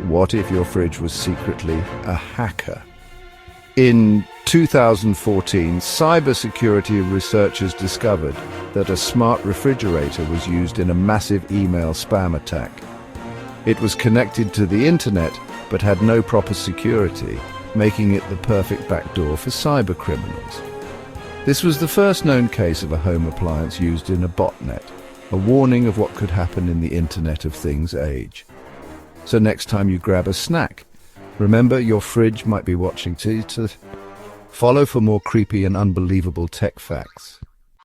what if your fridge was secretly a hacker? In 2014, cybersecurity researchers discovered that a smart refrigerator was used in a massive email spam attack. It was connected to the internet but had no proper security, making it the perfect backdoor for cybercriminals. This was the first known case of a home appliance used in a botnet, a warning of what could happen in the Internet of Things age. So next time you grab a snack, remember your fridge might be watching too. Follow for more creepy and unbelievable tech facts.